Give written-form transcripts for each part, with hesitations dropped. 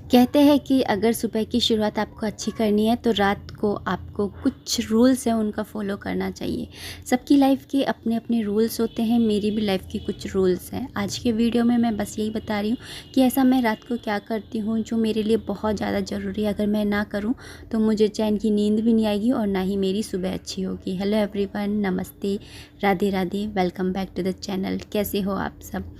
कहते हैं कि अगर सुबह की शुरुआत आपको अच्छी करनी है तो रात को आपको कुछ रूल्स हैं उनका फॉलो करना चाहिए। सबकी लाइफ के अपने अपने रूल्स होते हैं, मेरी भी लाइफ के कुछ रूल्स हैं। आज के वीडियो में मैं बस यही बता रही हूँ कि ऐसा मैं रात को क्या करती हूँ जो मेरे लिए बहुत ज़्यादा ज़रूरी है। अगर मैं ना करूँ तो मुझे चैन की नींद भी नहीं आएगी और ना ही मेरी सुबह अच्छी होगी। हेलो एवरीवन, नमस्ते, Radhe Radhe, welcome back to the channel. कैसे हो आप सब?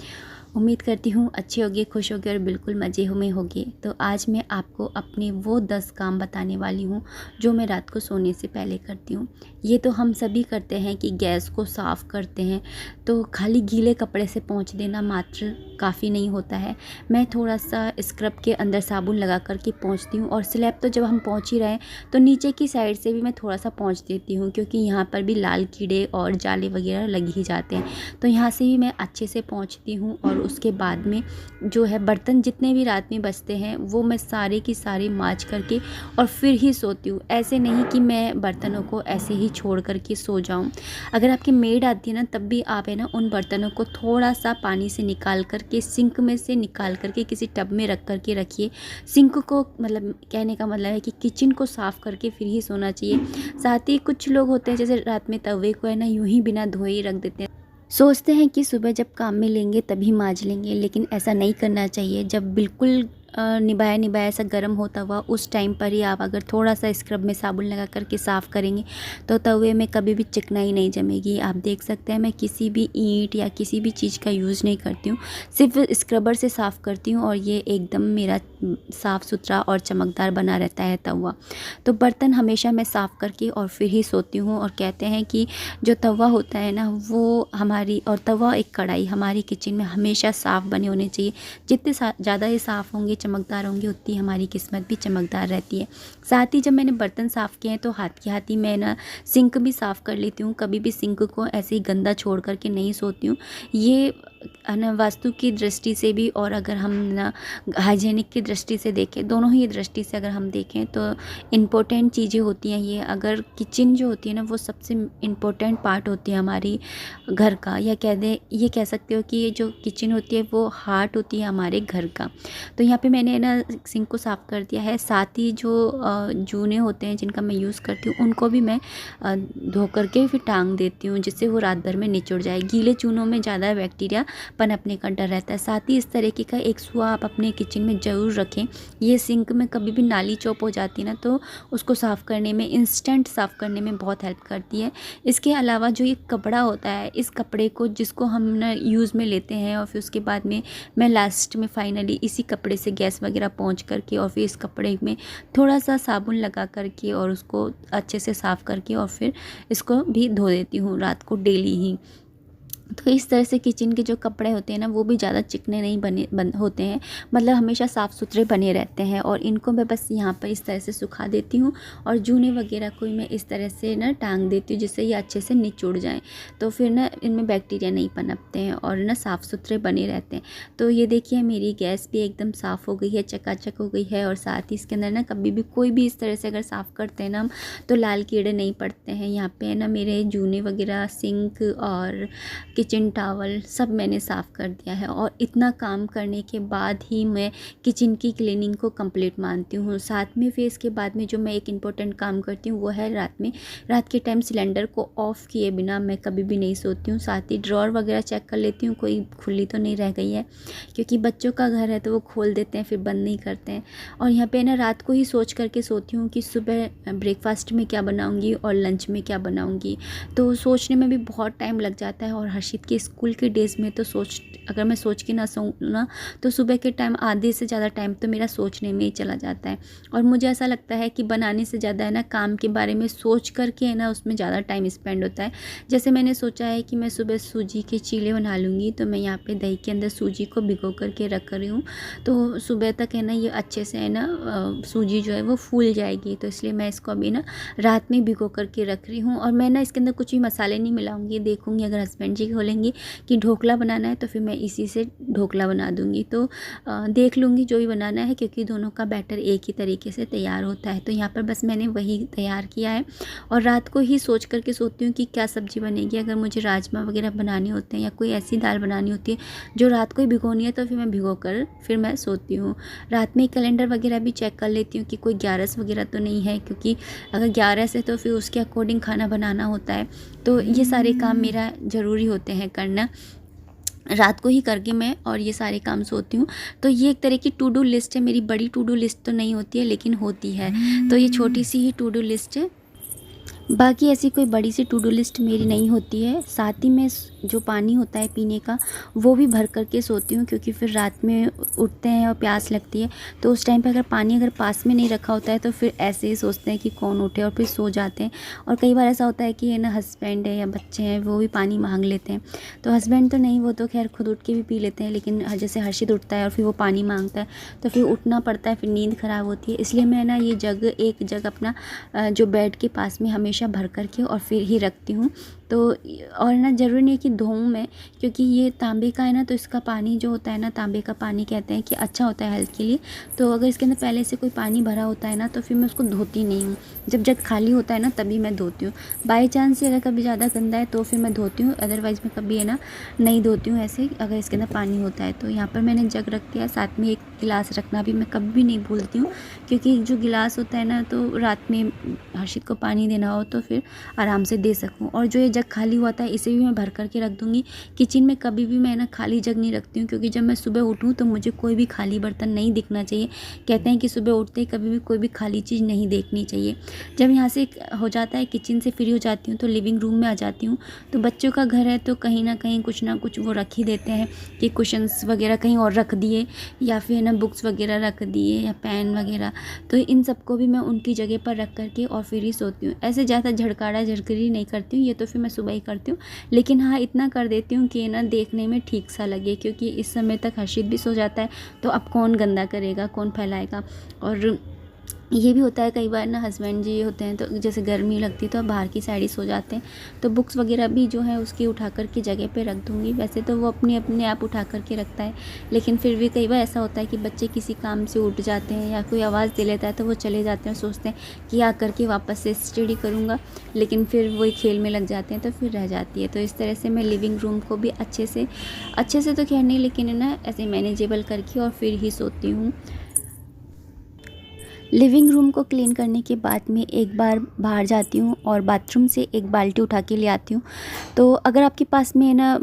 उम्मीद करती हूँ अच्छे होगे, खुश होगे और बिल्कुल मज़े में होगे। तो आज मैं आपको अपने वो 10 काम बताने वाली हूँ जो मैं रात को सोने से पहले करती हूँ। ये तो हम सभी करते हैं कि गैस को साफ़ करते हैं तो खाली गीले कपड़े से पोंछ देना मात्र काफ़ी नहीं होता है। मैं थोड़ा सा स्क्रब के अंदर साबुन लगा कर के पोंछती हूँ और स्लैब तो जब हम पोंछ ही रहे हैं तो नीचे की साइड से भी मैं थोड़ा सा पोंछ देती हूँ, क्योंकि यहाँ पर भी लाल कीड़े और जाले वगैरह लग ही जाते हैं। तो यहाँ से भी मैं अच्छे से पोंछती हूँ और उसके बाद में जो है बर्तन जितने भी रात में बचते हैं वो मैं सारे की सारे मांज करके और फिर ही सोती हूँ। ऐसे नहीं कि मैं बर्तनों को ऐसे ही छोड़ करके सो जाऊँ। अगर आपकी मेड आती है ना तब भी आप है ना उन बर्तनों को थोड़ा सा पानी से निकाल करके सिंक में से निकाल करके किसी टब में रख करके रखिए। सिंक को मतलब कहने का मतलब है कि किचन को साफ़ करके फिर ही सोना चाहिए। साथ ही कुछ लोग होते हैं जैसे रात में तवे को है ना यूं ही बिना धोए ही रख देते हैं, सोचते हैं कि सुबह जब काम में लेंगे तभी मांज लेंगे, लेकिन ऐसा नहीं करना चाहिए। जब बिल्कुल निभाया निभाया ऐसा गर्म होता हुआ उस टाइम पर ही आप अगर थोड़ा सा स्क्रब में साबुन लगा करके साफ़ करेंगे तो तवे में कभी भी चिकनाई नहीं जमेगी। आप देख सकते हैं मैं किसी भी ईंट या किसी भी चीज़ का यूज़ नहीं करती हूँ, सिर्फ स्क्रबर से साफ़ करती हूँ और ये एकदम मेरा साफ़ सुथरा और चमकदार बना रहता है तवा। तो बर्तन हमेशा मैं साफ़ करके और फिर ही सोती हूँ। और कहते हैं कि जो तवा होता है ना वो हमारी, और तवा एक कढ़ाई हमारी किचन में हमेशा साफ़ बने होने चाहिए। जितने ज़्यादा ये साफ़ होंगे, चमकदार होंगे, उतनी हमारी किस्मत भी चमकदार रहती है। साथ ही जब मैंने बर्तन साफ़ किए हैं तो हाथ की हाथ ही मैं ना सिंक भी साफ़ कर लेती हूँ। कभी भी सिंक को ऐसे ही गंदा छोड़ करके नहीं सोती हूँ। ये ना वास्तु की दृष्टि से भी और अगर हम ना हाइजीनिक की दृष्टि से देखें, दोनों ही दृष्टि से अगर हम देखें तो इम्पोर्टेंट चीज़ें होती हैं ये। अगर किचन जो होती है ना वो सबसे इम्पोर्टेंट पार्ट होती है हमारी घर का, या ये कह सकते हो कि ये जो किचन होती है वो हार्ट होती है हमारे घर का। तो यहाँ पे मैंने ना सिंक को साफ़ कर दिया है। साथ ही जो जूने होते हैं जिनका मैं यूज़ करती हूँ उनको भी मैं धो करके फिर टांग देती हूँ, जिससे वो रात भर में निचुड़ जाए। गीले चूनों में ज़्यादा बैक्टीरिया पनपने का डर रहता है। साथ ही इस तरीके का एक सुआ आप अपने किचन में ज़रूर रखें। ये सिंक में कभी भी नाली चौप हो जाती है ना तो उसको साफ़ करने में, इंस्टेंट साफ़ करने में बहुत हेल्प करती है। इसके अलावा जो ये कपड़ा होता है, इस कपड़े को जिसको हम ना यूज़ में लेते हैं और फिर उसके बाद में मैं लास्ट में फाइनली इसी कपड़े से गैस वगैरह पोंछ करके और फिर इस कपड़े में थोड़ा सा साबुन लगा करके और उसको अच्छे से साफ़ करके और फिर इसको भी धो देती हूँ रात को डेली ही। तो इस तरह से किचन के जो कपड़े होते हैं ना वो भी ज़्यादा चिकने नहीं होते हैं, मतलब हमेशा साफ़ सुथरे बने रहते हैं। और इनको मैं बस यहाँ पर इस तरह से सुखा देती हूँ और जूने वगैरह को मैं इस तरह से ना टांग देती हूँ जिससे ये अच्छे से निचुड़ जाएँ। तो फिर ना इनमें बैक्टीरिया नहीं पनपते हैं और ना साफ़ सुथरे बने रहते हैं। तो ये देखिए मेरी गैस भी एकदम साफ़ हो गई है, चकाचक हो गई है। और साथ ही इसके अंदर ना कभी भी कोई भी इस तरह से अगर साफ़ करते हैं ना हम तो लाल कीड़े नहीं पड़ते हैं। यहाँ पे है ना मेरे जूने वगैरह, सिंक और किचन टॉवल सब मैंने साफ़ कर दिया है। और इतना काम करने के बाद ही मैं किचन की क्लीनिंग को कंप्लीट मानती हूँ। साथ में फिर इसके बाद में जो मैं एक इम्पोर्टेंट काम करती हूँ वो है रात के टाइम सिलेंडर को ऑफ़ किए बिना मैं कभी भी नहीं सोती हूँ। साथ ही ड्रॉर वगैरह चेक कर लेती हूँ कोई खुली तो नहीं रह गई है, क्योंकि बच्चों का घर है तो वो खोल देते हैं फिर बंद नहीं करते हैं। और यहाँ पे ना रात को ही सोच करके सोती हूँ कि सुबह ब्रेकफास्ट में क्या बनाऊँगी और लंच में क्या बनाऊँगी। तो सोचने में भी बहुत टाइम लग जाता है। और हर्षित के स्कूल के डेज़ में तो अगर मैं सोच के ना सोऊं ना तो सुबह के टाइम आधे से ज़्यादा टाइम तो मेरा सोचने में ही चला जाता है। और मुझे ऐसा लगता है कि बनाने से ज़्यादा है ना काम के बारे में सोच करके है ना उसमें ज़्यादा टाइम स्पेंड होता है। जैसे मैंने सोचा है कि मैं सुबह सूजी के चीले बना लूँगी, तो मैं यहाँ पे दही के अंदर सूजी को भिगो करके रख रही हूँ। तो सुबह तक है ना ये अच्छे से है ना सूजी जो है वो फूल जाएगी। तो इसलिए मैं इसको अभी ना रात में भिगो करके रख रही हूँ। और मैं ना इसके अंदर कुछ भी मसाले नहीं मिलाऊंगी। देखूंगी अगर हस्बैंड जी बोलेंगे कि ढोकला बनाना है तो फिर मैं इसी से ढोकला बना दूँगी। तो देख लूँगी जो भी बनाना है, क्योंकि दोनों का बैटर एक ही तरीके से तैयार होता है। तो यहाँ पर बस मैंने वही तैयार किया है और रात को ही सोच करके सोती हूँ कि क्या सब्ज़ी बनेगी। अगर मुझे राजमा वगैरह बनाने होते हैं या कोई ऐसी दाल बनानी होती है जो रात को ही भिगोनी है, तो फिर मैं भिगो कर फिर मैं सोती हूँ। रात में कैलेंडर वगैरह भी चेक कर लेती हूँ कि कोई ग्यारस वगैरह तो नहीं है, क्योंकि अगर ग्यारस है तो फिर उसके अकॉर्डिंग खाना बनाना होता है। तो ये सारे काम मेरा ज़रूरी होते हैं करना, रात को ही करके मैं और ये सारे काम सोती हूँ। तो ये एक तरह की टू डू लिस्ट है मेरी। बड़ी टू डू लिस्ट तो नहीं होती है, लेकिन होती है। तो ये छोटी सी ही टू डू लिस्ट है, बाकी ऐसी कोई बड़ी सी टू डू लिस्ट मेरी नहीं होती है। साथ ही में जो पानी होता है पीने का, वो भी भर करके सोती हूँ, क्योंकि फिर रात में उठते हैं और प्यास लगती है, तो उस टाइम पे अगर पानी अगर पास में नहीं रखा होता है तो फिर ऐसे ही सोचते हैं कि कौन उठे और फिर सो जाते हैं। और कई बार ऐसा होता है कि है ना, हस्बैंड है या बच्चे हैं वो भी पानी मांग लेते हैं। तो हस्बैंड तो नहीं, वो तो खैर खुद उठ के भी पी लेते हैं, लेकिन जैसे हर्षित उठता है और फिर वो पानी मांगता है तो फिर उठना पड़ता है, फिर नींद ख़राब होती है। इसलिए मैं ना ये एक जग अपना जो बेड के पास में हमेशा भर करके और फिर ही रखती हूँ। तो और ना ज़रूरी नहीं है कि धोऊँ मैं, क्योंकि ये तांबे का है ना, तो इसका पानी जो होता है ना, तांबे का पानी कहते हैं कि अच्छा होता है हेल्थ के लिए। तो अगर इसके अंदर पहले से कोई पानी भरा होता है ना, तो फिर मैं उसको धोती नहीं हूँ। जब जग खाली होता है ना तभी मैं धोती हूँ। बाई चांस से अगर कभी ज़्यादा गंदा है तो फिर मैं धोती हूँ, अदरवाइज़ मैं कभी है ना नहीं धोती हूँ ऐसे, अगर इसके अंदर पानी होता है। तो यहाँ पर मैंने जग रख दिया, साथ में एक गिलास रखना भी मैं कभी भी नहीं भूलती हूँ, क्योंकि जो गिलास होता है ना, तो रात में हर्षित को पानी देना हो तो फिर आराम से दे सकूँ। और जो ये जग खाली हुआ था इसे भी मैं भर करके रख दूँगी। किचन में कभी भी मैं ना खाली जग नहीं रखती हूँ, क्योंकि जब मैं सुबह उठूँ तो मुझे कोई भी खाली बर्तन नहीं दिखना चाहिए। कहते हैं कि सुबह उठते ही कभी भी कोई भी खाली चीज़ नहीं देखनी चाहिए। जब यहाँ से हो जाता है, किचन से फ्री हो जाती हूँ, तो लिविंग रूम में आ जाती हूँ। तो बच्चों का घर है तो कहीं ना कहीं कुछ ना कुछ वो रख ही देते हैं, कि कुशन्स वगैरह कहीं और रख दिए, या फिर ना बुक्स वगैरह रख दिए, या पेन वगैरह। तो इन सबको भी मैं उनकी जगह पर रख करके और फिर ही सोती हूँ। ऐसे ज़्यादा झड़काड़ा झड़करी नहीं करती हूँ, ये तो फिर मैं सुबह ही करती हूँ। लेकिन हाँ, इतना कर देती हूँ कि ना देखने में ठीक सा लगे, क्योंकि इस समय तक हर्षित भी सो जाता है, तो अब कौन गंदा करेगा, कौन फैलाएगा। और ये भी होता है कई बार ना, हस्बैंड जी होते हैं तो जैसे गर्मी लगती है तो बाहर की साइड ही सो जाते हैं, तो बुक्स वगैरह भी जो है उसकी उठा कर के जगह पे रख दूँगी। वैसे तो वो अपने आप उठा कर के रखता है, लेकिन फिर भी कई बार ऐसा होता है कि बच्चे किसी काम से उठ जाते हैं या कोई आवाज़ दे लेता है तो वो चले जाते हैं, सोचते हैं कि आ करके वापस से स्टडी करूँगा, लेकिन फिर वही खेल में लग जाते हैं तो फिर रह जाती है। तो इस तरह से मैं लिविंग रूम को भी अच्छे से तो खैर नहीं, लेकिन है ना ऐसे मैनेजेबल करके और फिर ही सोती हूँ। लिविंग रूम को क्लीन करने के बाद में एक बार बाहर जाती हूँ और बाथरूम से एक बाल्टी उठा के ले आती हूँ। तो अगर आपके पास में है ना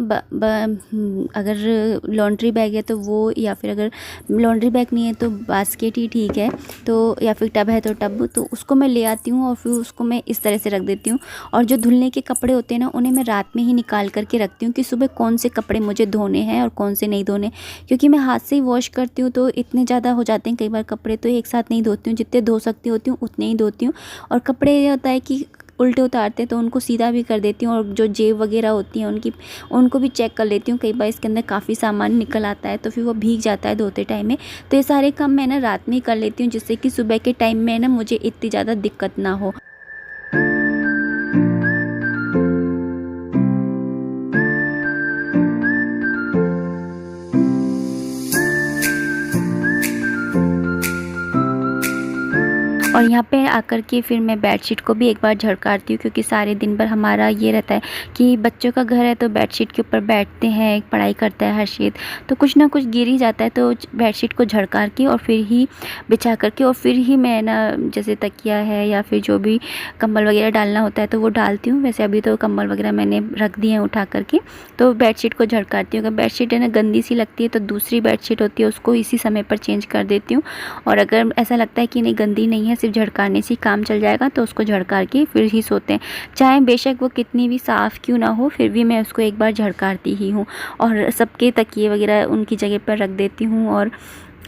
अगर लॉन्ड्री बैग है तो वो, या फिर अगर लॉन्ड्री बैग नहीं है तो बास्केट ही ठीक है, तो या फिर टब है तो टब, तो उसको मैं ले आती हूँ और फिर उसको मैं इस तरह से रख देती हूँ। और जो धुलने के कपड़े होते हैं ना, उन्हें मैं रात में ही निकाल करके रखती हूँ कि सुबह कौन से कपड़े मुझे धोने हैं और कौन से नहीं धोने, क्योंकि मैं हाथ से ही वॉश करती हूँ तो इतने ज़्यादा हो जाते हैं कई बार कपड़े, तो एक साथ नहीं धोती हूँ, जितने धो सकती होती हूँ उतने ही धोती हूँ। और कपड़े ये होता है कि उल्टे उतारते तो उनको सीधा भी कर देती हूँ, और जो जेब वगैरह होती हैं उनको भी चेक कर लेती हूँ। कई बार इसके अंदर काफ़ी सामान निकल आता है तो फिर वो भीग जाता है धोते टाइम में। तो ये सारे काम मैं ना रात में ही कर लेती हूँ, जिससे कि सुबह के टाइम में ना मुझे इतनी ज़्यादा दिक्कत ना हो। और यहाँ पे आकर के फिर मैं बेडशीट को भी एक बार झड़काती हूँ, क्योंकि सारे दिन भर हमारा ये रहता है कि बच्चों का घर है तो बेडशीट के ऊपर बैठते हैं, पढ़ाई करता है हर्षित, तो कुछ ना कुछ गिर ही जाता है। तो बेडशीट को झड़का के और फिर ही बिछा करके और फिर ही मैं ना जैसे तकिया है या फिर जो भी कंबल वगैरह डालना होता है तो वो डालती हूँ। वैसे अभी तो कंबल वगैरह मैंने रख दिए हैं उठा करके, तो बेडशीट को झड़काती हूँ। अगर बेडशीट है ना गंदी सी लगती है तो दूसरी बेडशीट होती है उसको इसी समय पर चेंज कर देती हूँ। और अगर ऐसा लगता है कि नहीं गंदी नहीं है, झड़काने से काम चल जाएगा, तो उसको झड़का के फिर ही सोते हैं। चाहे बेशक वो कितनी भी साफ़ क्यों ना हो, फिर भी मैं उसको एक बार झड़काती ही हूँ। और सबके तकिए वगैरह उनकी जगह पर रख देती हूँ। और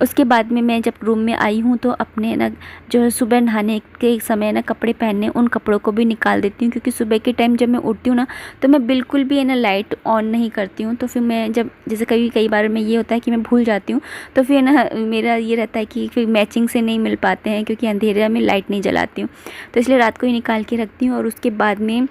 उसके बाद में मैं जब रूम में आई हूँ तो अपने ना जो सुबह नहाने के समय ना कपड़े पहनने, उन कपड़ों को भी निकाल देती हूँ, क्योंकि सुबह के टाइम जब मैं उठती हूँ ना तो मैं बिल्कुल भी है ना लाइट ऑन नहीं करती हूँ। तो फिर मैं जब जैसे कई बार में ये होता है कि मैं भूल जाती हूँ, तो फिर ना मेरा ये रहता है कि फिर मैचिंग से नहीं मिल पाते हैं, क्योंकि अंधेरे में लाइट नहीं जलाती हूँ, तो इसलिए रात को ही निकाल के रखती हूँ। और उसके बाद में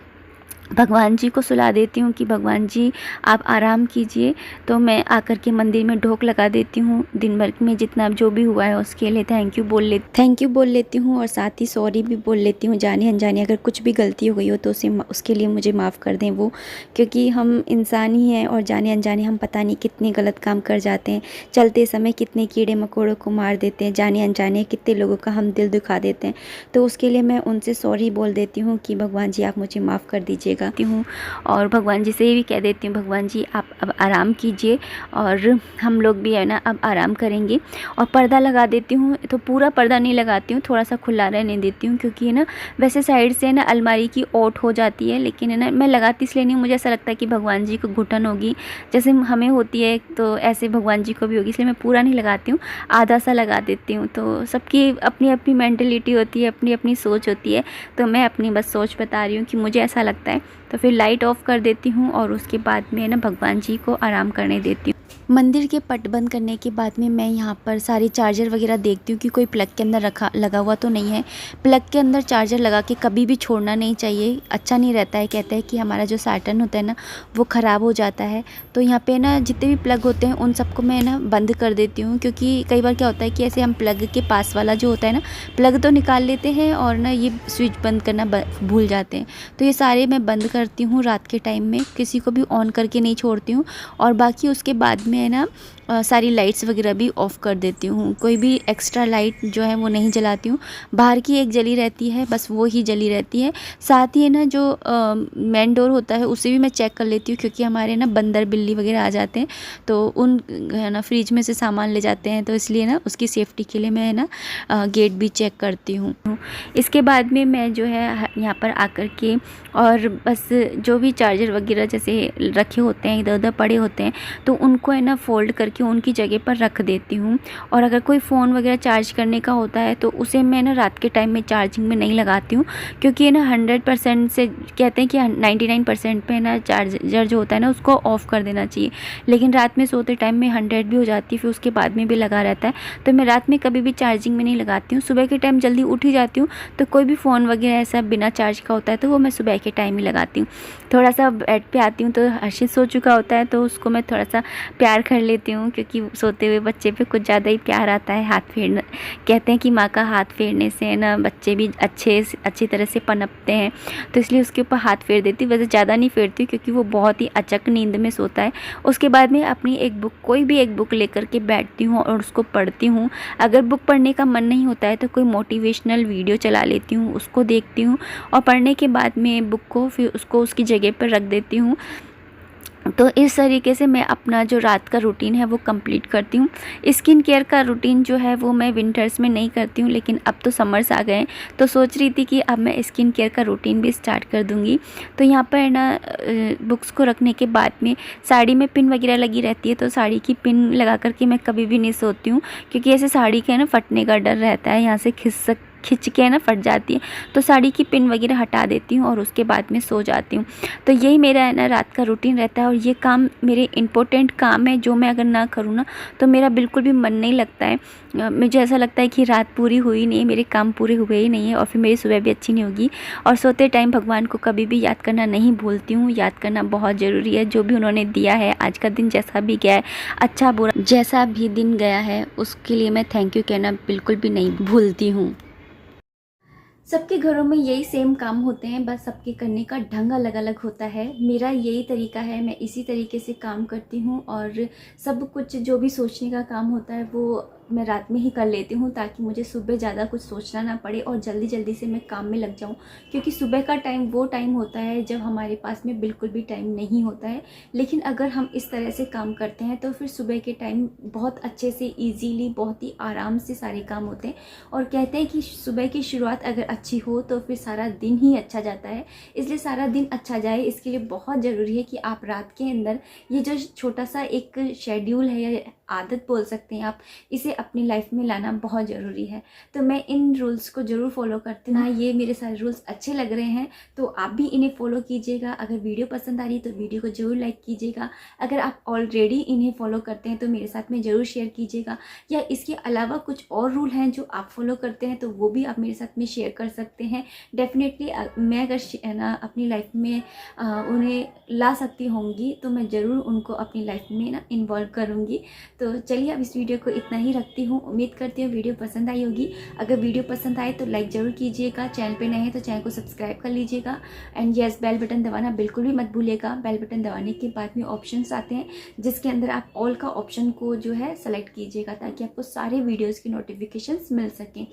भगवान जी को सुला देती हूँ कि भगवान जी आप आराम कीजिए। तो मैं आकर के मंदिर में ढोक लगा देती हूँ। दिन भर में जितना जो भी हुआ है उसके लिए थैंक यू बोल लेती हूँ, और साथ ही सॉरी भी बोल लेती हूँ जाने अनजाने। अगर कुछ भी गलती हो गई हो तो उसके लिए मुझे माफ़ कर दें वो, क्योंकि हम इंसान ही हैं और जाने अनजाने हम पता नहीं कितने गलत काम कर जाते हैं। चलते समय कितने कीड़े मकोड़ों को मार देते हैं, जाने अनजाने कितने लोगों का हम दिल दुखा देते हैं। तो उसके लिए मैं उनसे सॉरी बोल देती हूँ कि भगवान जी आप मुझे माफ़ कर दीजिएगा हूँ। और भगवान जी से ये भी कह देती हूँ, भगवान जी आप अब आराम कीजिए और हम लोग भी है ना अब आराम करेंगे। और पर्दा लगा देती हूँ, तो पूरा पर्दा नहीं लगाती हूँ, थोड़ा सा खुला रहने देती हूँ, क्योंकि है ना वैसे साइड से है ना अलमारी की ओट हो जाती है, लेकिन है ना मैं लगाती इसलिए नहीं, मुझे ऐसा लगता है कि भगवान जी को घुटन होगी जैसे हमें होती है, तो ऐसे भगवान जी को भी होगी, इसलिए मैं पूरा नहीं लगाती हूँ, आधा सा लगा देती हूँ। तो सबकी अपनी अपनी मेंटलिटी होती है, अपनी अपनी सोच होती है, तो मैं अपनी बस सोच बता रही हूँ कि मुझे ऐसा लगता है। तो फिर लाइट ऑफ कर देती हूँ और उसके बाद में ना भगवान जी को आराम करने देती हूँ। मंदिर के पट बंद करने के बाद में मैं यहाँ पर सारे चार्जर वगैरह देखती हूँ कि कोई प्लग के अंदर लगा हुआ तो नहीं है। प्लग के अंदर चार्जर लगा के कभी भी छोड़ना नहीं चाहिए, अच्छा नहीं रहता है। कहते हैं कि हमारा जो सैटर्न होता है ना वो ख़राब हो जाता है। तो यहाँ पे ना जितने भी प्लग होते हैं उन सबको मैं ना बंद कर देती हूँ, क्योंकि कई बार क्या होता है कि ऐसे हम प्लग के पास वाला जो होता है ना, प्लग तो निकाल लेते हैं और ना ये स्विच बंद करना भूल जाते हैं। तो ये सारे मैं बंद करती हूँ रात के टाइम में, किसी को भी ऑन करके नहीं छोड़ती हूँ। और बाकी उसके बाद में है ना सारी लाइट्स वगैरह भी ऑफ़ कर देती हूँ, कोई भी एक्स्ट्रा लाइट जो है वो नहीं जलाती हूँ। बाहर की एक जली रहती है, बस वो ही जली रहती है। साथ ही है ना जो मेन डोर होता है उसे भी मैं चेक कर लेती हूँ, क्योंकि हमारे ना बंदर बिल्ली वगैरह आ जाते हैं, तो उन है ना फ्रिज में से सामान ले जाते हैं, तो इसलिए ना उसकी सेफ्टी के लिए मैं है ना गेट भी चेक करती हूँ। इसके बाद में मैं जो है यहाँ पर आकर के और बस जो भी चार्जर वगैरह जैसे रखे होते हैं इधर उधर पड़े होते हैं, तो उनको है ना फ़ोल्ड करके उनकी जगह पर रख देती हूँ। और अगर कोई फ़ोन वगैरह चार्ज करने का होता है तो उसे मैं ना रात के टाइम में चार्जिंग में नहीं लगाती हूँ, क्योंकि है ना 100% से कहते हैं कि 99% पे ना चार्जर जो होता है ना उसको ऑफ़ कर देना चाहिए, लेकिन रात में सोते टाइम में 100 भी हो जाती है, फिर उसके बाद में भी लगा रहता है। तो मैं रात में कभी भी चार्जिंग में नहीं लगाती हूँ। सुबह के टाइम जल्दी उठ ही जाती हूँ, तो कोई भी फ़ोन वगैरह ऐसा बिना चार्ज का होता है तो वो मैं सुबह के टाइम ही लगाती हूँ। थोड़ा सा बेड पे आती हूँ तो हर्षित सो चुका होता है, तो उसको मैं थोड़ा सा प्यार कर लेती हूँ, क्योंकि सोते हुए बच्चे पे कुछ ज़्यादा ही प्यार आता है। हाथ फेरना, कहते हैं कि माँ का हाथ फेरने से ना बच्चे भी अच्छी तरह से पनपते हैं, तो इसलिए उसके ऊपर हाथ फेर देती हूँ। वैसे ज़्यादा नहीं फेरती हूँ, क्योंकि वो बहुत ही अचक नींद में सोता है। उसके बाद में अपनी एक बुक, कोई भी एक बुक लेकर के बैठती हूँ और उसको पढ़ती हूँ। अगर बुक पढ़ने का मन नहीं होता है तो कोई मोटिवेशनल वीडियो चला लेती हूँ, उसको देखती हूँ, और पढ़ने के बाद में बुक को फिर उसको उसकी जगह पर रख देती हूँ। तो इस तरीके से मैं अपना जो रात का रूटीन है वो कंप्लीट करती हूँ। स्किन केयर का रूटीन जो है वो मैं विंटर्स में नहीं करती हूँ, लेकिन अब तो समर्स आ गए, तो सोच रही थी कि अब मैं स्किन केयर का रूटीन भी स्टार्ट कर दूँगी। तो यहाँ पर ना बुक्स को रखने के बाद में साड़ी में पिन वगैरह लगी रहती है, तो साड़ी की पिन लगा करके मैं कभी भी नहीं सोती हूँ, क्योंकि ऐसे साड़ी के ना फटने का डर रहता है, यहाँ से खिंच के ना फट जाती है। तो साड़ी की पिन वगैरह हटा देती हूँ और उसके बाद में सो जाती हूँ। तो यही मेरा है ना रात का रूटीन रहता है, और ये काम मेरे इम्पोर्टेंट काम है, जो मैं अगर ना करूँ ना तो मेरा बिल्कुल भी मन नहीं लगता है। मुझे ऐसा लगता है कि रात पूरी हुई नहीं है, मेरे काम पूरे हुए ही नहीं है, और फिर मेरी सुबह भी अच्छी नहीं होगी। और सोते टाइम भगवान को कभी भी याद करना नहीं भूलती हूँ। याद करना बहुत ज़रूरी है, जो भी उन्होंने दिया है, आज का दिन जैसा भी गया है, अच्छा बुरा जैसा भी दिन गया है, उसके लिए मैं थैंक यू कहना बिल्कुल भी नहीं भूलती हूँ। सबके घरों में यही सेम काम होते हैं, बस सबके करने का ढंग अलग अलग होता है। मेरा यही तरीका है, मैं इसी तरीके से काम करती हूँ, और सब कुछ जो भी सोचने का काम होता है वो मैं रात में ही कर लेती हूँ, ताकि मुझे सुबह ज़्यादा कुछ सोचना ना पड़े और जल्दी जल्दी से मैं काम में लग जाऊँ। क्योंकि सुबह का टाइम वो टाइम होता है जब हमारे पास में बिल्कुल भी टाइम नहीं होता है, लेकिन अगर हम इस तरह से काम करते हैं तो फिर सुबह के टाइम बहुत अच्छे से ईजीली, बहुत ही आराम से सारे काम होते हैं। और कहते हैं कि सुबह की शुरुआत अगर अच्छी हो तो फिर सारा दिन ही अच्छा जाता है। इसलिए सारा दिन अच्छा जाए, इसके लिए बहुत ज़रूरी है कि आप रात के अंदर ये जो छोटा सा एक शेड्यूल है या आदत बोल सकते हैं आप, इसे अपनी लाइफ में लाना बहुत ज़रूरी है। तो मैं इन रूल्स को ज़रूर फॉलो करती हूँ। ये मेरे सारे रूल्स अच्छे लग रहे हैं तो आप भी इन्हें फॉलो कीजिएगा। अगर वीडियो पसंद आ रही है तो वीडियो को ज़रूर लाइक कीजिएगा। अगर आप ऑलरेडी इन्हें फॉलो करते हैं तो मेरे साथ में ज़रूर शेयर कीजिएगा, या इसके अलावा कुछ और रूल हैं जो आप फॉलो करते हैं तो वो भी आप मेरे साथ में शेयर कर सकते हैं। डेफिनेटली मैं अगर ना अपनी लाइफ में उन्हें ला सकती होंगी तो मैं ज़रूर उनको अपनी लाइफ में ना इन्वॉल्व करूँगी। तो चलिए अब इस वीडियो को इतना ही रखती हूँ। उम्मीद करती हूँ वीडियो पसंद आई होगी। अगर वीडियो पसंद आए तो लाइक ज़रूर कीजिएगा, चैनल पे नए हैं तो चैनल को सब्सक्राइब कर लीजिएगा, एंड यस बेल बटन दबाना बिल्कुल भी मत भूलिएगा। बेल बटन दबाने के बाद में ऑप्शंस आते हैं जिसके अंदर आप ऑल का ऑप्शन को जो है सेलेक्ट कीजिएगा ताकि आपको सारे वीडियोज़ की नोटिफिकेशंस मिल सकें।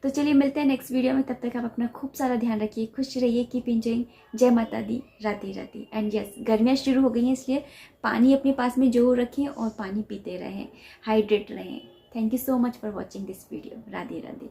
तो चलिए मिलते हैं नेक्स्ट वीडियो में। तब तक आप अपना खूब सारा ध्यान रखिए, खुश रहिए, कीप एंजॉयिंग। जय माता दी, राधे राधे। एंड यस, गर्मियाँ शुरू हो गई हैं इसलिए पानी अपने पास में जरूर रखें और पानी पीते रहें, हाइड्रेट रहें। Thank you so much for watching this video. Radhe Radhe.